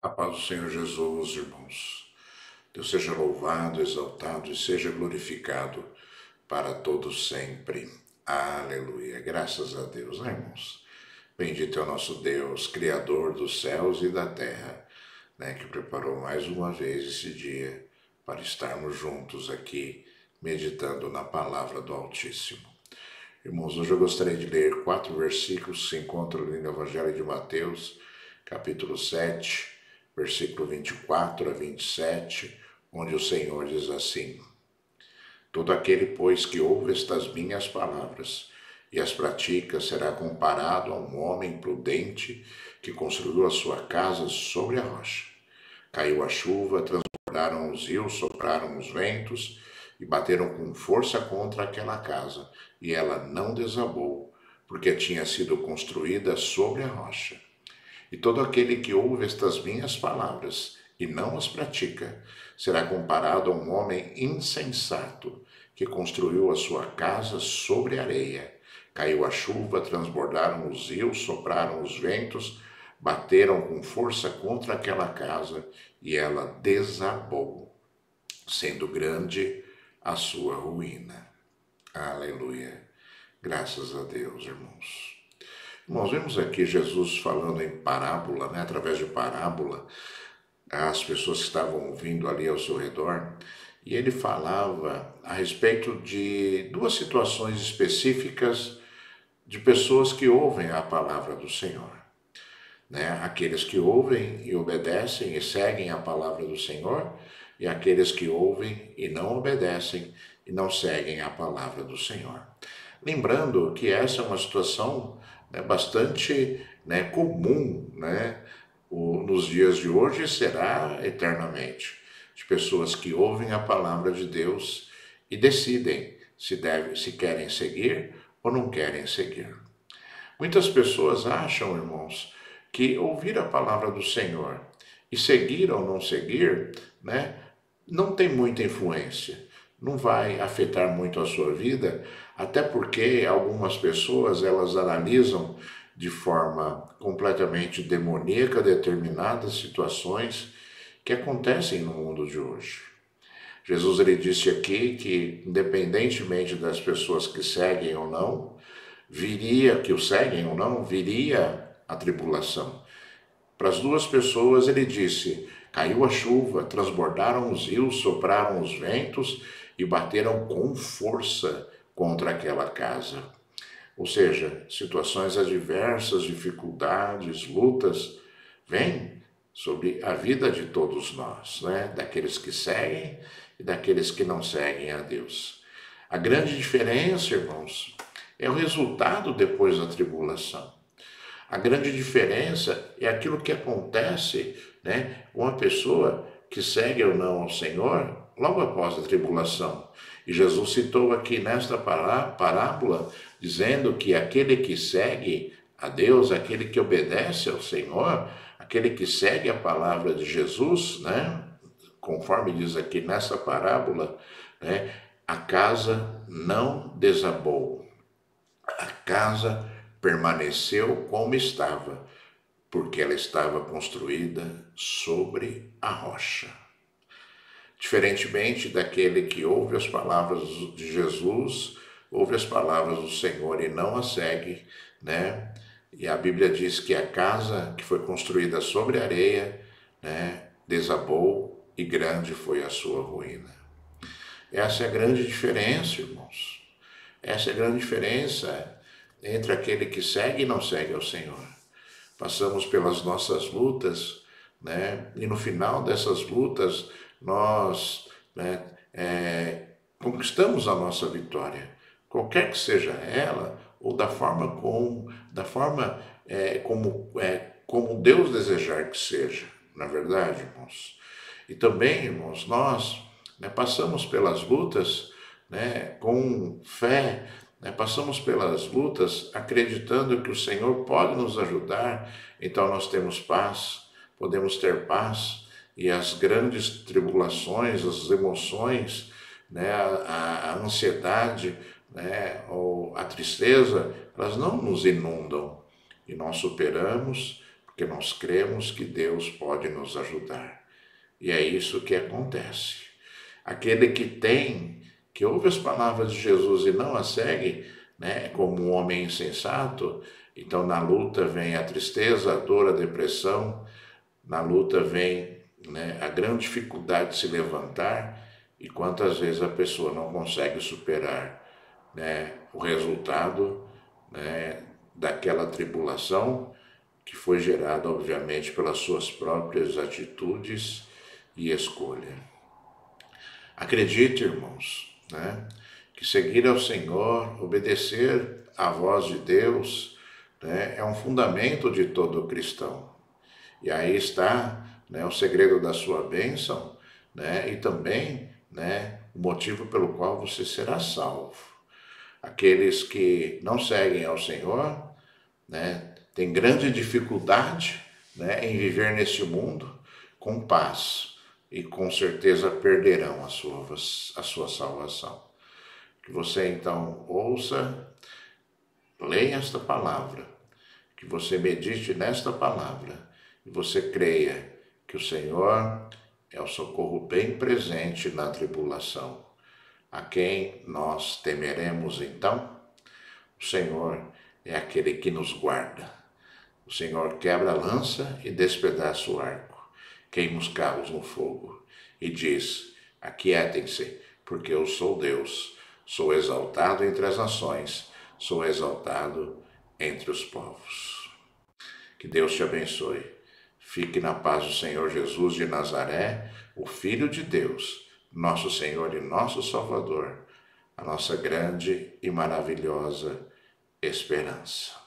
A paz do Senhor Jesus, irmãos. Deus seja louvado, exaltado e seja glorificado para todos sempre. Aleluia. Graças a Deus, né, irmãos? Bendito é o nosso Deus, Criador dos céus e da terra, né, que preparou mais uma vez esse dia para estarmos juntos aqui, meditando na palavra do Altíssimo. Irmãos, hoje eu gostaria de ler 4 versículos que se encontram ali no Evangelho de Mateus, capítulo 7, versículo 24 a 27, onde o Senhor diz assim: Todo aquele, pois, que ouve estas minhas palavras e as pratica será comparado a um homem prudente que construiu a sua casa sobre a rocha. Caiu a chuva, transbordaram os rios, sopraram os ventos e bateram com força contra aquela casa, e ela não desabou, porque tinha sido construída sobre a rocha. E todo aquele que ouve estas minhas palavras e não as pratica, será comparado a um homem insensato que construiu a sua casa sobre areia. Caiu a chuva, transbordaram os rios, sopraram os ventos, bateram com força contra aquela casa e ela desabou, sendo grande a sua ruína. Aleluia. Graças a Deus, irmãos. Nós vemos aqui Jesus falando em parábola, né, através de parábola, às pessoas que estavam ouvindo ali ao seu redor, e ele falava a respeito de duas situações específicas de pessoas que ouvem a palavra do Senhor. Né? Aqueles que ouvem e obedecem e seguem a palavra do Senhor, e aqueles que ouvem e não obedecem e não seguem a palavra do Senhor. Lembrando que essa é uma situação, né, bastante, né, comum, né, nos dias de hoje e será eternamente, de pessoas que ouvem a palavra de Deus e decidem se querem seguir ou não querem seguir. Muitas pessoas acham, irmãos, que ouvir a palavra do Senhor e seguir ou não seguir, né, não tem muita influência, não vai afetar muito a sua vida, até porque algumas pessoas elas analisam de forma completamente demoníaca determinadas situações que acontecem no mundo de hoje. Jesus ele disse aqui que independentemente das pessoas que seguem ou não, que o seguem ou não, viria a tribulação. Para as duas pessoas ele disse: caiu a chuva, transbordaram os rios, sopraram os ventos e bateram com força contra aquela casa. Ou seja, situações adversas, dificuldades, lutas, vêm sobre a vida de todos nós, né? Daqueles que seguem e daqueles que não seguem a Deus. A grande diferença, irmãos, é o resultado depois da tribulação. A grande diferença é aquilo que acontece, né, com a pessoa que segue ou não ao Senhor logo após a tribulação. E Jesus citou aqui nesta parábola, dizendo que aquele que segue a Deus, aquele que obedece ao Senhor, aquele que segue a palavra de Jesus, né, conforme diz aqui nessa parábola, né, a casa não desabou. A casa permaneceu como estava, porque ela estava construída sobre a rocha. Diferentemente daquele que ouve as palavras de Jesus, ouve as palavras do Senhor e não as segue, né? E a Bíblia diz que a casa que foi construída sobre areia, né, desabou e grande foi a sua ruína. Essa é a grande diferença, irmãos. Essa é a grande diferença entre aquele que segue e não segue ao Senhor. Passamos pelas nossas lutas, né? E no final dessas lutas nós, né, conquistamos a nossa vitória, qualquer que seja ela, ou como Deus desejar que seja, na verdade, irmãos. E também, irmãos, nós, né, passamos pelas lutas, né, com fé, né, passamos pelas lutas acreditando que o Senhor pode nos ajudar, então nós temos paz, podemos ter paz, e as grandes tribulações, as emoções, né, a ansiedade, né, ou a tristeza, elas não nos inundam, e nós superamos, porque porque nós cremos que Deus pode nos ajudar. E é isso que acontece. Aquele que ouve as palavras de Jesus e não as segue, né, como um homem insensato, então na luta vem a tristeza, a dor, a depressão, na luta vem, né, a grande dificuldade de se levantar, e quantas vezes a pessoa não consegue superar, né, o resultado, né, daquela tribulação que foi gerada, obviamente, pelas suas próprias atitudes e escolha. Acredite, irmãos, né, que seguir ao Senhor, obedecer à voz de Deus, né, é um fundamento de todo cristão. E aí está, né, o segredo da sua bênção, né, e também, né, o motivo pelo qual você será salvo. Aqueles que não seguem ao Senhor, né, têm grande dificuldade, né, em viver neste mundo com paz e com certeza perderão a sua salvação. Que você então ouça, leia esta palavra, que você medite nesta palavra e você creia que o Senhor é o socorro bem presente na tribulação. A quem nós temeremos então? O Senhor é aquele que nos guarda. O Senhor quebra a lança e despedaça o arco, queima os carros no fogo e diz: aquietem-se, porque eu sou Deus, sou exaltado entre as nações, sou exaltado entre os povos. Que Deus te abençoe. Fique na paz do Senhor Jesus de Nazaré, o Filho de Deus, nosso Senhor e nosso Salvador, a nossa grande e maravilhosa esperança.